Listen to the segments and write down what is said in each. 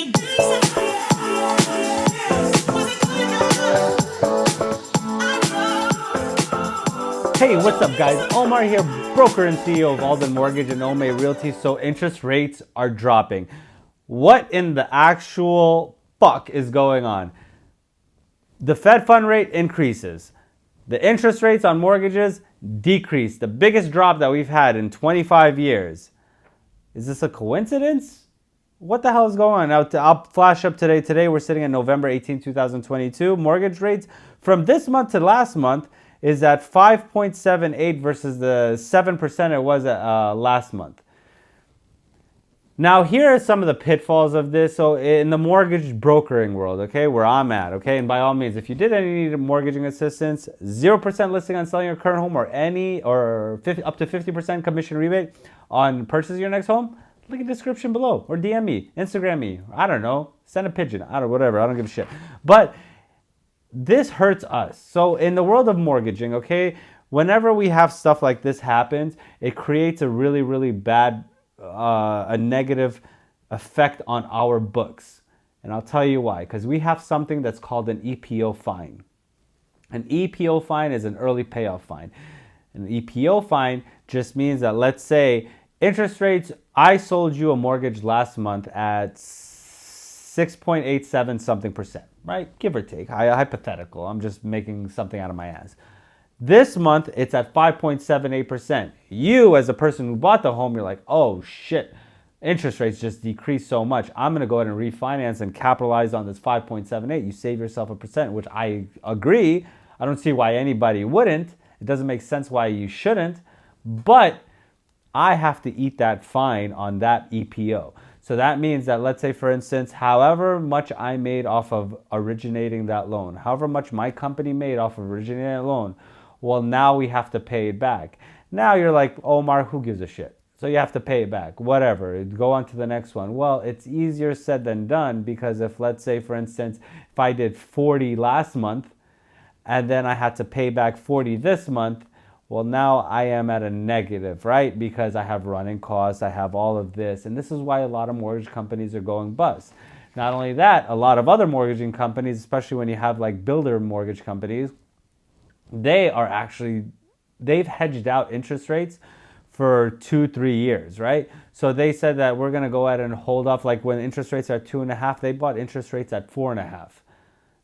Hey, what's up guys? Omar here, broker and CEO of Alden Mortgage and Ome Realty. So interest rates are dropping. What in the actual fuck is going on? The Fed fund rate increases. The interest rates on mortgages decrease. The biggest drop that we've had in 25 years. Is this a coincidence? What the hell is going on? I'll flash up today. Today we're sitting at November 18, 2022. Mortgage rates from this month to last month is at 5.78 versus the 7% it was at last month. Now, here are some of the pitfalls of this. So in the mortgage brokering world, okay, where I'm at, okay, and by all means, if you did any need mortgaging assistance, 0% listing on selling your current home or up to 50% commission rebate on purchasing your next home, link in the description below or DM me, Instagram me, I don't know, send a pigeon, whatever, I don't give a shit. But this hurts us. So in the world of mortgaging, okay, whenever we have stuff like this happens, it creates a really, really bad, a negative effect on our books. And I'll tell you why. Because we have something that's called an EPO fine. An EPO fine is an early payoff fine. An EPO fine just means that, let's say, interest rates, I sold you a mortgage last month at 6.87 something percent, right? Give or take, hypothetical. I'm just making something out of my ass. This month, it's at 5.78%. You, as a person who bought the home, you're like, oh shit, interest rates just decreased so much. I'm gonna go ahead and refinance and capitalize on this 5.78. You save yourself a percent, which I agree. I don't see why anybody wouldn't. It doesn't make sense why you shouldn't, but I have to eat that fine on that EPO. So that means that, let's say, for instance, however much I made off of originating that loan, however much my company made off of originating that loan, well, now we have to pay it back. Now you're like, Omar, who gives a shit? So you have to pay it back, whatever. Go on to the next one. Well, it's easier said than done, because if, let's say, for instance, if I did 40 last month and then I had to pay back 40 this month, well, now I am at a negative, right? Because I have running costs, I have all of this. And this is why a lot of mortgage companies are going bust. Not only that, a lot of other mortgaging companies, especially when you have like builder mortgage companies, they've hedged out interest rates for 2-3 years, right? So they said that we're going to go ahead and hold off. Like when interest rates are at 2.5, they bought interest rates at 4.5.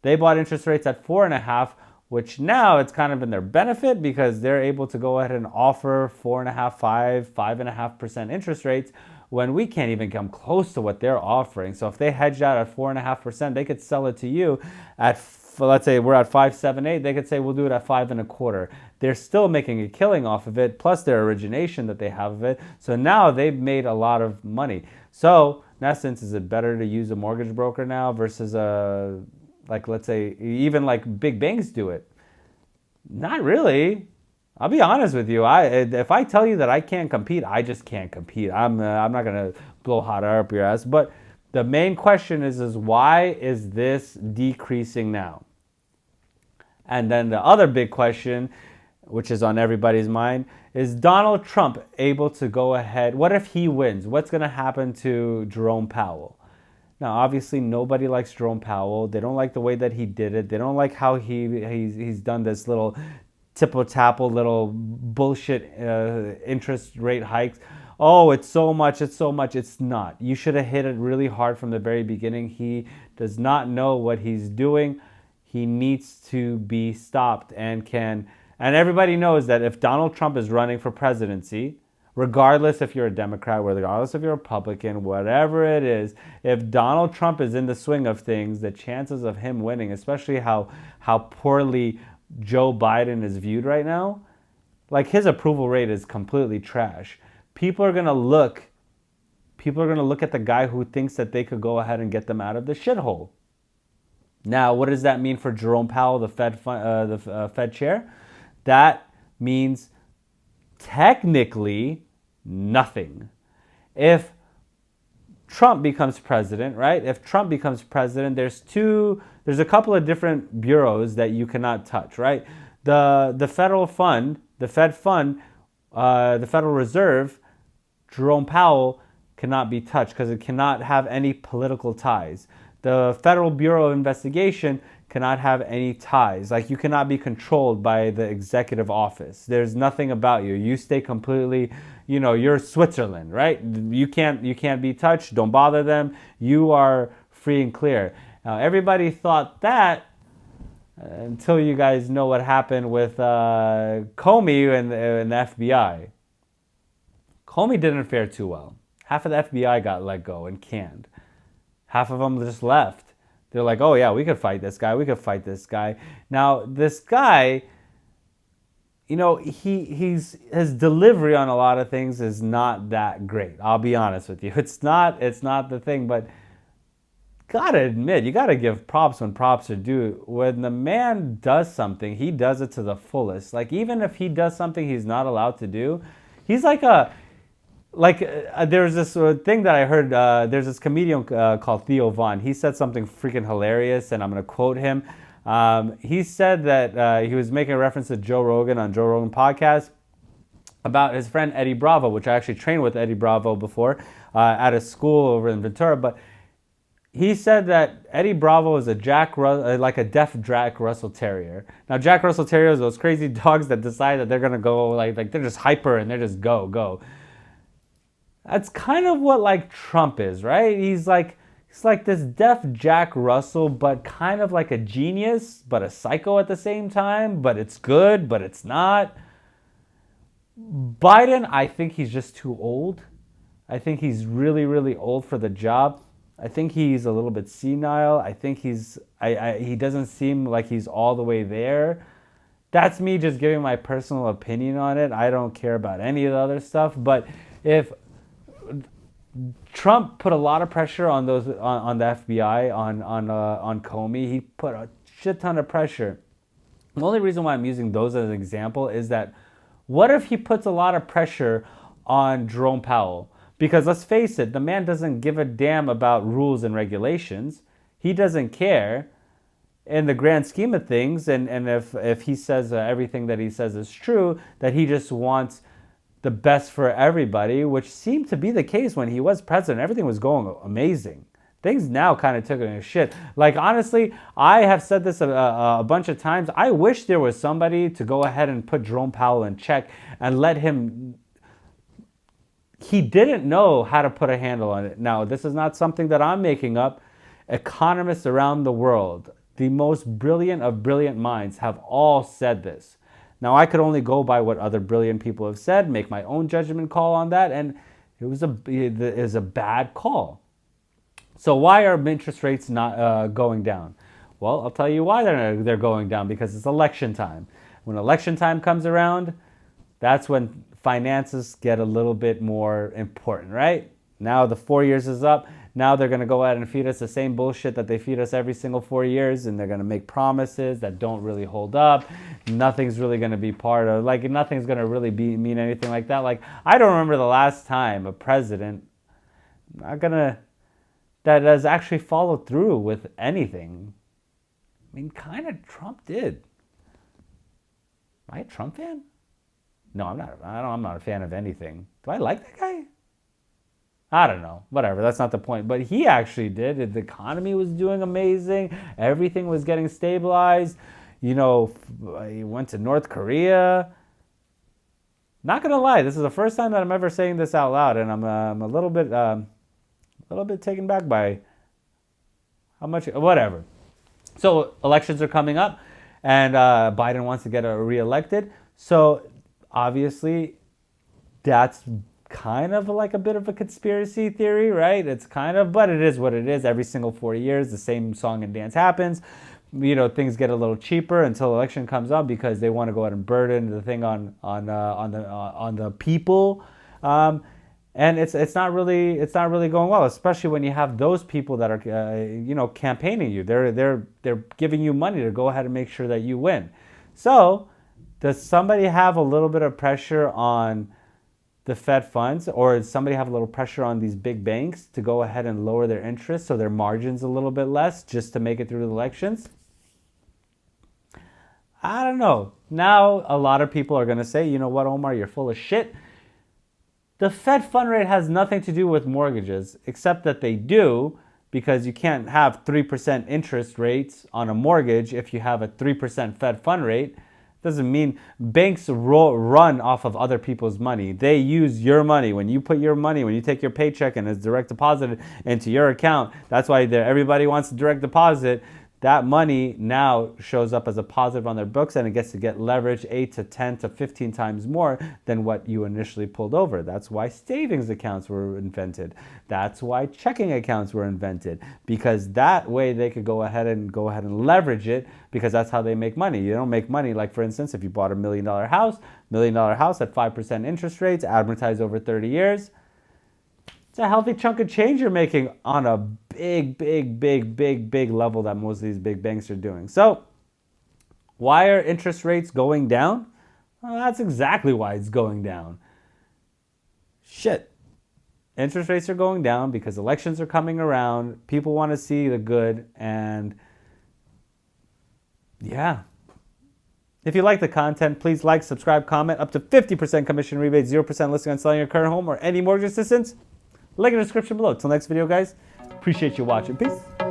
They bought interest rates at 4.5, which now it's kind of in their benefit because they're able to go ahead and offer 4.5%, 5.5% interest rates when we can't even come close to what they're offering. So if they hedged out at 4.5%, they could sell it to you at, let's say we're at 5.78, they could say we'll do it at 5.25. They're still making a killing off of it, plus their origination that they have of it. So now they've made a lot of money. So in essence, is it better to use a mortgage broker now versus like, let's say, even like big banks do it? Not really. I'll be honest with you. If I tell you that I can't compete, I just can't compete. I'm not gonna blow hot air up your ass. But the main question is why is this decreasing now? And then the other big question, which is on everybody's mind, is Donald Trump able to go ahead? What if he wins? What's gonna happen to Jerome Powell? Now, obviously, nobody likes Jerome Powell. They don't like the way that he did it. They don't like how he's done this little tipple-tapple, little bullshit interest rate hikes. Oh, it's so much, it's so much. It's not. You should have hit it really hard from the very beginning. He does not know what he's doing. He needs to be stopped and everybody knows that if Donald Trump is running for presidency, regardless if you're a Democrat, regardless if you're a Republican, whatever it is, if Donald Trump is in the swing of things, the chances of him winning, especially how poorly Joe Biden is viewed right now, like his approval rate is completely trash. People are gonna look at the guy who thinks that they could go ahead and get them out of the shithole. Now, what does that mean for Jerome Powell, the Fed chair? That means technically nothing. If Trump becomes president, right? If Trump becomes president, there's a couple of different bureaus that you cannot touch, right? The federal fund, the Fed fund, the Federal Reserve, Jerome Powell cannot be touched because it cannot have any political ties. The Federal Bureau of Investigation cannot have any ties. Like, you cannot be controlled by the executive office. There's nothing about you. You stay completely, you're Switzerland, right? You can't be touched. Don't bother them. You are free and clear. Now, everybody thought that until you guys know what happened with Comey and the FBI. Comey didn't fare too well. Half of the FBI got let go and canned. Half of them just left. They're like, oh yeah, we could fight this guy. We could fight this guy. Now, this guy, his delivery on a lot of things is not that great. I'll be honest with you. It's not the thing, but gotta admit, you gotta give props when props are due. When the man does something, he does it to the fullest. Like, even if he does something he's not allowed to do, he's there's this thing that I heard. There's this comedian called Theo Von. He said something freaking hilarious, and I'm going to quote him. He said that he was making a reference to Joe Rogan on Joe Rogan podcast about his friend Eddie Bravo, which I actually trained with Eddie Bravo before at a school over in Ventura. But he said that Eddie Bravo is a deaf Jack Russell Terrier. Now, Jack Russell Terriers are those crazy dogs that decide that they're going to go, like they're just hyper and they're just go. That's kind of what Trump is, right? He's like this deaf Jack Russell, but kind of like a genius, but a psycho at the same time. But it's good, but it's not. Biden, I think he's just too old. I think he's really, really old for the job. I think he's a little bit senile. I think he doesn't seem like he's all the way there. That's me just giving my personal opinion on it. I don't care about any of the other stuff. But if Trump put a lot of pressure on the FBI, on Comey. He put a shit ton of pressure. The only reason why I'm using those as an example is that what if he puts a lot of pressure on Jerome Powell? Because let's face it, the man doesn't give a damn about rules and regulations. He doesn't care in the grand scheme of things. And if he says everything that he says is true, that he just wants the best for everybody, which seemed to be the case when he was president. Everything was going amazing. Things now kind of took a shit. Like, honestly, I have said this a bunch of times. I wish there was somebody to go ahead and put Jerome Powell in check and let him. He didn't know how to put a handle on it. Now, this is not something that I'm making up. Economists around the world, the most brilliant of brilliant minds, have all said this. Now, I could only go by what other brilliant people have said, make my own judgment call on that, and it was a bad call. So why are interest rates not going down? Well, I'll tell you why they're going down, because it's election time. When election time comes around, that's when finances get a little bit more important, right? Now the 4 years is up. Now they're going to go out and feed us the same bullshit that they feed us every single 4 years, and they're going to make promises that don't really hold up. Nothing's really going to be part of, nothing's going to really mean anything like that. Like, I don't remember the last time a president that has actually followed through with anything. I mean, kind of Trump did. Am I a Trump fan? No, I'm not. I'm not a fan of anything. Do I like that guy? I don't know. Whatever. That's not the point. But he actually did. The economy was doing amazing. Everything was getting stabilized. He went to North Korea. Not gonna lie, this is the first time that I'm ever saying this out loud, and I'm a little bit taken back by how much. Whatever. So elections are coming up, and Biden wants to get reelected. So obviously, that's kind of like a bit of a conspiracy theory, right? But it is what it is. Every single 4 years, the same song and dance happens. Things get a little cheaper until election comes up because they want to go out and burden the thing on the people, and it's not really going well, especially when you have those people that are campaigning you. They're giving you money to go ahead and make sure that you win. So, does somebody have a little bit of pressure on the Fed funds, or does somebody have a little pressure on these big banks to go ahead and lower their interest so their margin's a little bit less just to make it through the elections? I don't know. Now, a lot of people are going to say, you know what, Omar, you're full of shit. The Fed fund rate has nothing to do with mortgages, except that they do, because you can't have 3% interest rates on a mortgage if you have a 3% Fed fund rate. Doesn't mean banks run off of other people's money. They use your money. When you put your money, when you take your paycheck and it's direct deposited into your account, that's why everybody wants to direct deposit. That money now shows up as a positive on their books, and it gets to get leverage 8 to 10 to 15 times more than what you initially pulled over. That's why savings accounts were invented. That's why checking accounts were invented, because that way they could go ahead and leverage it, because that's how they make money. You don't make money like, for instance, if you bought $1 million house at 5% interest rates, amortized over 30 years. It's a healthy chunk of change you're making on a big level that most of these big banks are doing. So, why are interest rates going down? Well, that's exactly why it's going down. Shit. Interest rates are going down because elections are coming around. People want to see the good, and yeah. If you like the content, please like, subscribe, comment. Up to 50% commission rebate, 0% listing on selling your current home or any mortgage assistance. Link in the description below. Till next video, guys. Appreciate you watching. Peace. I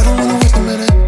don't wanna waste a minute.